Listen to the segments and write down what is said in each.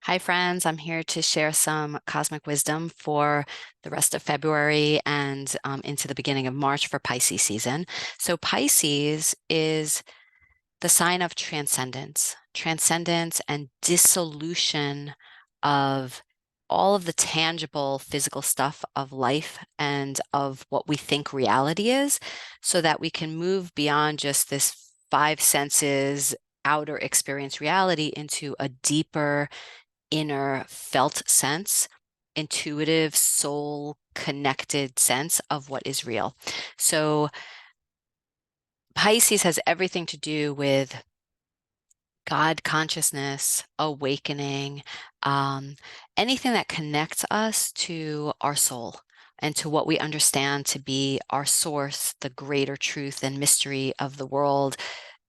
Hi, friends. I'm here to share some cosmic wisdom for the rest of February and into the beginning of March for Pisces season. So, Pisces is the sign of transcendence, transcendence and dissolution of all of the tangible physical stuff of life and of what we think reality is, so that we can move beyond just this five senses outer experience reality into a deeper inner felt sense, intuitive, soul connected sense of what is real. So Pisces has everything to do with God consciousness, awakening, um, anything that connects us to our soul and to what we understand to be our source, the greater truth and mystery of the world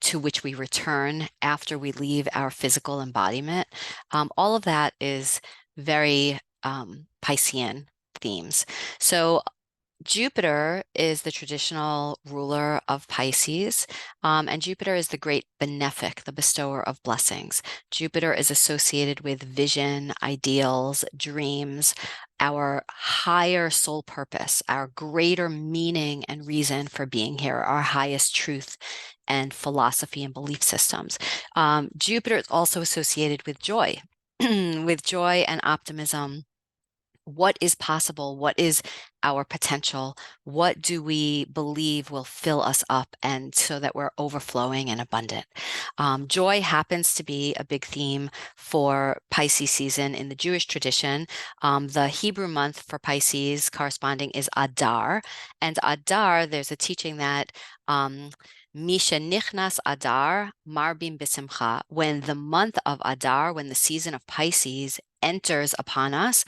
to which we return after we leave our physical embodiment. All of that is very Piscean themes. So Jupiter is the traditional ruler of Pisces, and Jupiter is the great benefic, the bestower of blessings. Jupiter is associated with vision, ideals, dreams, our higher soul purpose, our greater meaning and reason for being here, our highest truth and philosophy and belief systems. Jupiter is also associated with joy, with joy and optimism. What is possible? What is our potential? What do we believe will fill us up and so that we're overflowing and abundant? Joy happens to be a big theme for Pisces season in the Jewish tradition. The Hebrew month for Pisces corresponding is Adar. And Adar, there's a teaching that Misha nichnas Adar, marbim bisimcha. When the month of Adar, when the season of Pisces enters upon us,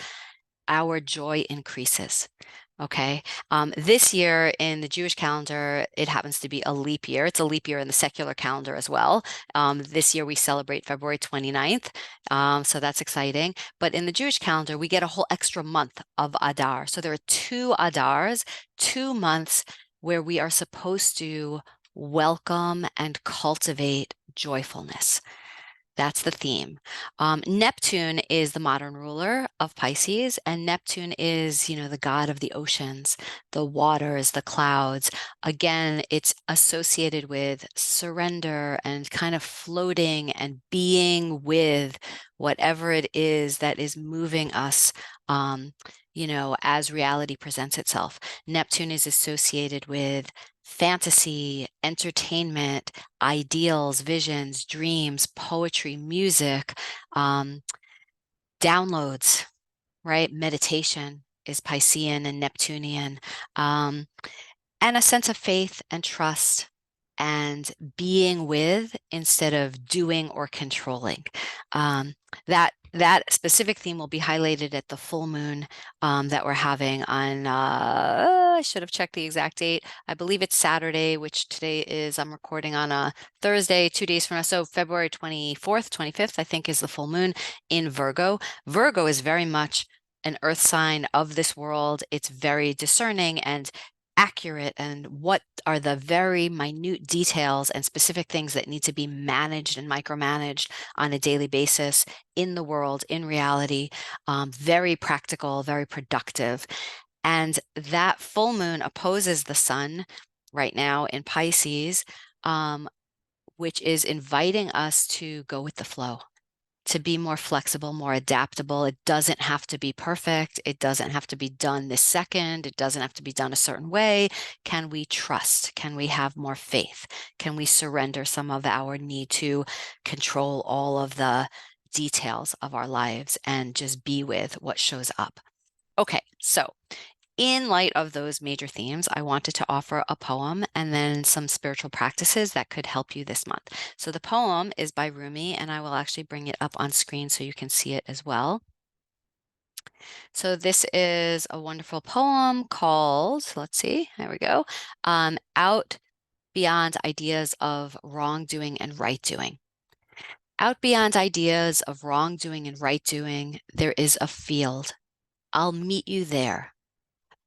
our joy increases. Okay. This year in the Jewish calendar, it happens to be a leap year. It's a leap year in the secular calendar as well. This year we celebrate February 29th. So that's exciting. But in the Jewish calendar, we get a whole extra month of Adar. So there are two Adars, 2 months where we are supposed to welcome and cultivate joyfulness. That's the theme. Neptune is the modern ruler of Pisces, and Neptune is, the god of the oceans, the waters, the clouds. Again, it's associated with surrender and kind of floating and being with whatever it is that is moving us, as reality presents itself. Neptune is associated with fantasy, entertainment, ideals, visions, dreams, poetry, music, downloads, right? Meditation is Piscean and Neptunian, and a sense of faith and trust and being with instead of doing or controlling. That specific theme will be highlighted at the full moon that we're having on, I should have checked the exact date. I believe it's Saturday, which today is, I'm recording on a Thursday, 2 days from now. So February 24th, 25th, I think is the full moon in Virgo. Virgo is very much an earth sign of this world. It's very discerning and accurate, and what are the very minute details and specific things that need to be managed and micromanaged on a daily basis in the world, in reality. Very practical, very productive. And that full moon opposes the sun right now in Pisces, which is inviting us to go with the flow, to be more flexible, more adaptable. It doesn't have to be perfect. It doesn't have to be done this second. It doesn't have to be done a certain way. Can we trust? Can we have more faith? Can we surrender some of our need to control all of the details of our lives and just be with what shows up? Okay, so in light of those major themes, I wanted to offer a poem and then some spiritual practices that could help you this month. So the poem is by Rumi, and I will actually bring it up on screen so you can see it as well. So this is a wonderful poem called, let's see, there we go, Out Beyond Ideas of Wrongdoing and Rightdoing. Out beyond ideas of wrongdoing and rightdoing, there is a field. I'll meet you there.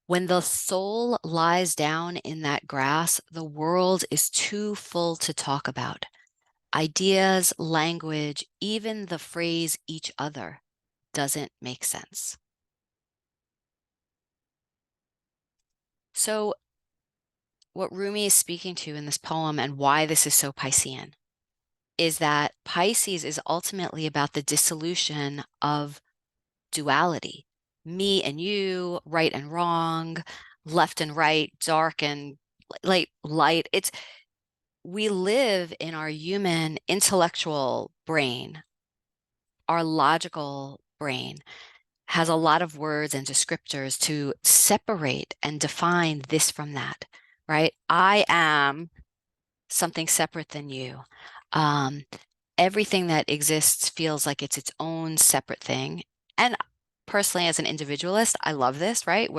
When the soul lies down in that grass, the world is too full to talk about. Ideas, language, even the phrase each other. doesn't make sense. So, what Rumi is speaking to in this poem and why this is so Piscean is that Pisces is ultimately about the dissolution of duality, me and you, right and wrong, left and right, dark and light. We live in our human intellectual brain. Our logical brain has a lot of words and descriptors to separate and define this from that, right? I am something separate than you. Um, Everything that exists feels like it's its own separate thing. And personally, as an individualist, I love this, right?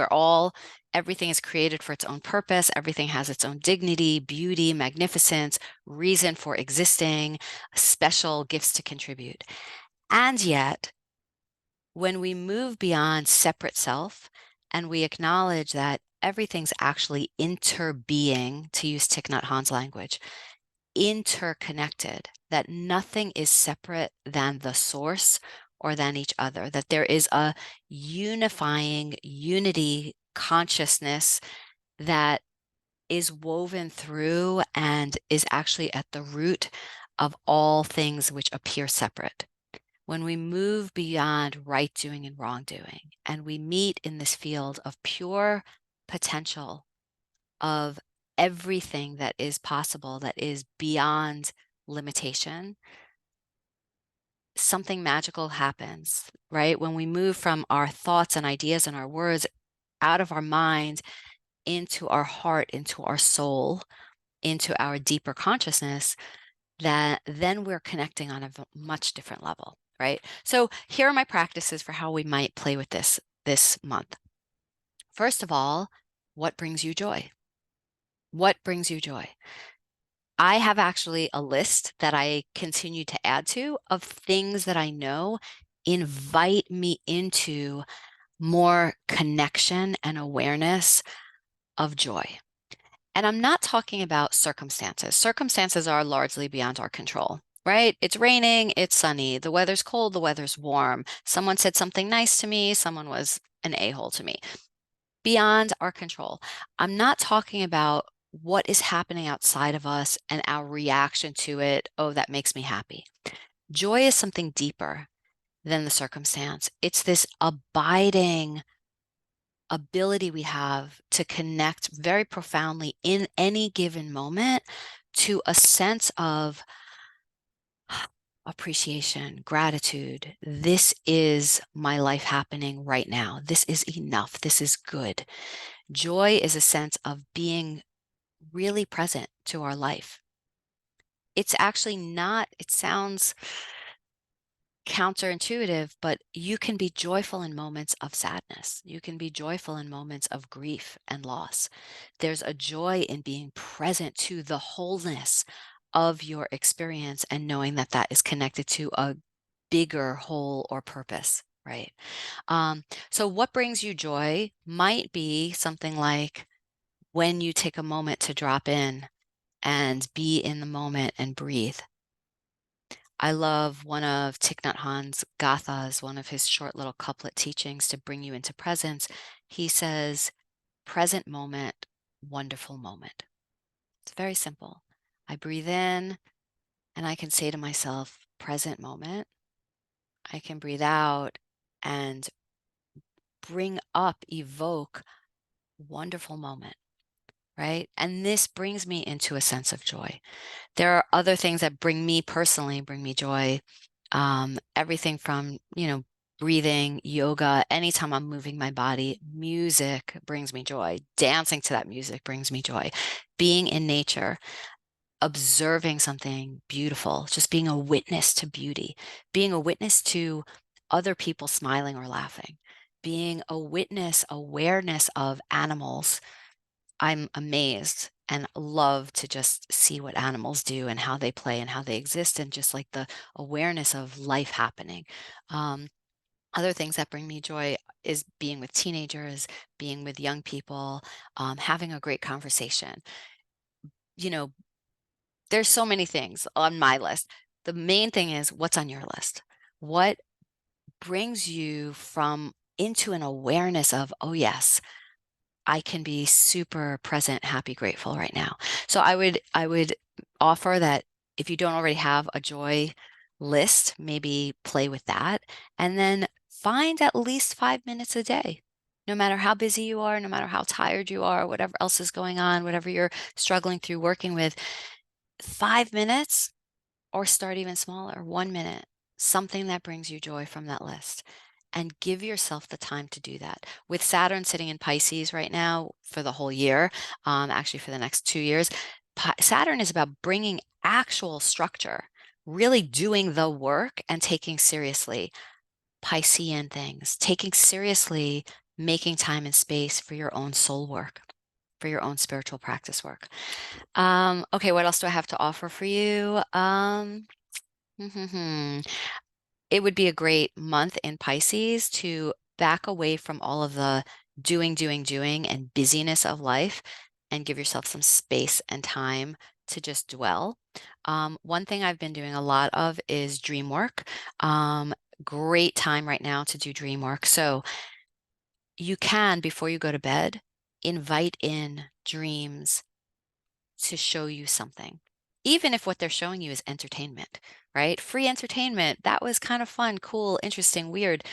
Everything is created for its own purpose. Everything has its own dignity, beauty, magnificence, reason for existing, special gifts to contribute. And yet, when we move beyond separate self and we acknowledge that everything's actually interbeing, to use Thich Nhat Hanh's language, interconnected, that nothing is separate than the source or than each other, that there is a unifying unity consciousness that is woven through and is actually at the root of all things which appear separate. When we move beyond right doing and wrongdoing, and we meet in this field of pure potential of everything that is possible, that is beyond limitation, something magical happens, right? When we move from our thoughts and ideas and our words out of our mind into our heart, into our soul, into our deeper consciousness, that then we're connecting on a much different level, right? So here are my practices for how we might play with this month. First of all, what brings you joy? What brings you joy? I have actually a list that I continue to add to of things that I know invite me into more connection and awareness of joy. And I'm not talking about circumstances. Circumstances are largely beyond our control, right? It's raining, it's sunny, the weather's cold, the weather's warm. Someone said something nice to me, someone was an a-hole to me. Beyond our control. I'm not talking about what is happening outside of us and our reaction to it. Oh, that makes me happy. Joy is something deeper than the circumstance. It's this abiding ability we have to connect very profoundly in any given moment to a sense of appreciation, gratitude. This is my life happening right now. This is enough. This is good. Joy is a sense of being really present to our life. It's actually not, it sounds counterintuitive, but you can be joyful in moments of sadness. You can be joyful in moments of grief and loss. There's a joy in being present to the wholeness of your experience and knowing that that is connected to a bigger whole or purpose, right? So what brings you joy might be something like when you take a moment to drop in and be in the moment and breathe. I love one of Thich Nhat Hanh's gathas, one of his short little couplet teachings to bring you into presence. He says, present moment, wonderful moment. It's very simple. I breathe in and I can say to myself, present moment. I can breathe out and bring up, evoke wonderful moment, right? And this brings me into a sense of joy. There are other things that bring me joy. Everything from, breathing, yoga, anytime I'm moving my body, music brings me joy. Dancing to that music brings me joy. Being in nature, observing something beautiful, just being a witness to beauty, being a witness to other people smiling or laughing, being a witness, awareness of animals. I'm amazed and love to just see what animals do and how they play and how they exist, and just like the awareness of life happening. Um, Other things that bring me joy is being with teenagers, being with young people, having a great conversation. You know, there's so many things on my list. The main thing is what's on your list. What brings you into an awareness of, oh yes, I can be super present, happy, grateful right now. So I would offer that if you don't already have a joy list, maybe play with that, and then find at least 5 minutes a day. No matter how busy you are, no matter how tired you are, whatever else is going on, whatever you're struggling through working with, 5 minutes, or start even smaller, 1 minute, something that brings you joy from that list. And give yourself the time to do that. With Saturn sitting in Pisces right now for the whole year, actually for the next 2 years, Saturn is about bringing actual structure, really doing the work and taking seriously Piscean things, taking seriously making time and space for your own soul work, for your own spiritual practice work. Okay, what else do I have to offer for you? It would be a great month in Pisces to back away from all of the doing, and busyness of life and give yourself some space and time to just dwell. One thing I've been doing a lot of is dream work. Great time right now to do dream work. So you can, before you go to bed, invite in dreams to show you something, even if what they're showing you is entertainment, right? Free entertainment. That was kind of fun, cool, interesting, weird.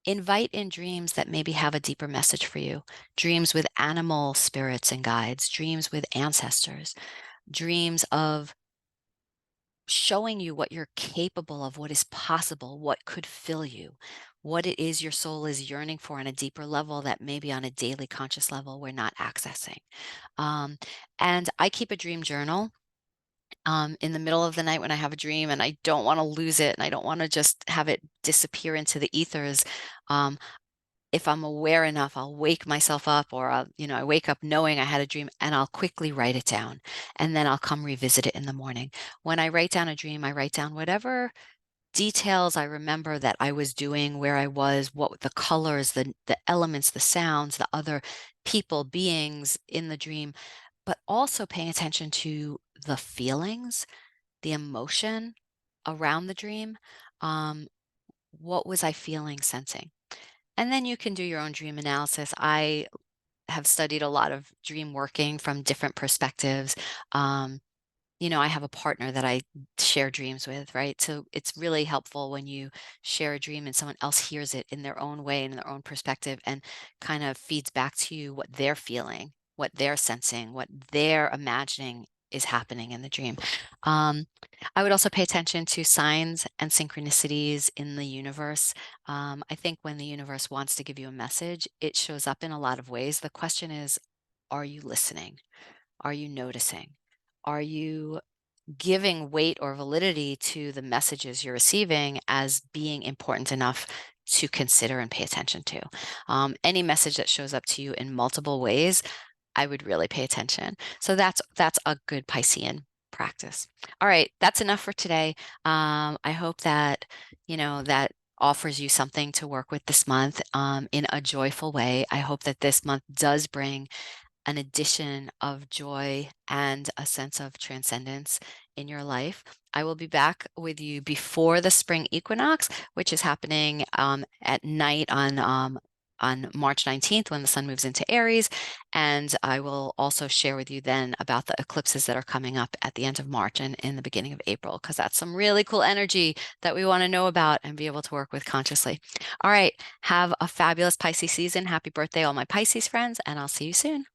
Invite in dreams that maybe have a deeper message for you. Dreams with animal spirits and guides, dreams with ancestors, dreams of showing you what you're capable of, what is possible, what could fill you, what it is your soul is yearning for on a deeper level that maybe on a daily conscious level we're not accessing. Um, and I keep a dream journal in the middle of the night when I have a dream and I don't want to lose it and I don't want to just have it disappear into the ethers. Um, if I'm aware enough, I'll wake myself up, or I wake up knowing I had a dream and I'll quickly write it down, and then I'll come revisit it in the morning. When I write down a dream, I write down whatever details I remember that I was doing, where I was, what the colors, the elements, the sounds, the other people, beings in the dream, but also paying attention to the feelings, the emotion around the dream. Um, what was I feeling, sensing? And then you can do your own dream analysis. I have studied a lot of dream working from different perspectives. Um, I have a partner that I share dreams with, right? So it's really helpful when you share a dream and someone else hears it in their own way and in their own perspective and kind of feeds back to you what they're feeling, what they're sensing, what they're imagining is happening in the dream. Um, I would also pay attention to signs and synchronicities in the universe. I think when the universe wants to give you a message, it shows up in a lot of ways. The question is, are you listening? Are you noticing? Are you giving weight or validity to the messages you're receiving as being important enough to consider and pay attention to? Any message that shows up to you in multiple ways, I would really pay attention. So that's a good Piscean practice. All right, that's enough for today. I hope that that offers you something to work with this month in a joyful way. I hope that this month does bring an addition of joy and a sense of transcendence in your life. I will be back with you before the spring equinox, which is happening at night on March 19th when the sun moves into Aries. And I will also share with you then about the eclipses that are coming up at the end of March and in the beginning of April, because that's some really cool energy that we want to know about and be able to work with consciously. All right, have a fabulous Pisces season. Happy birthday, all my Pisces friends, and I'll see you soon.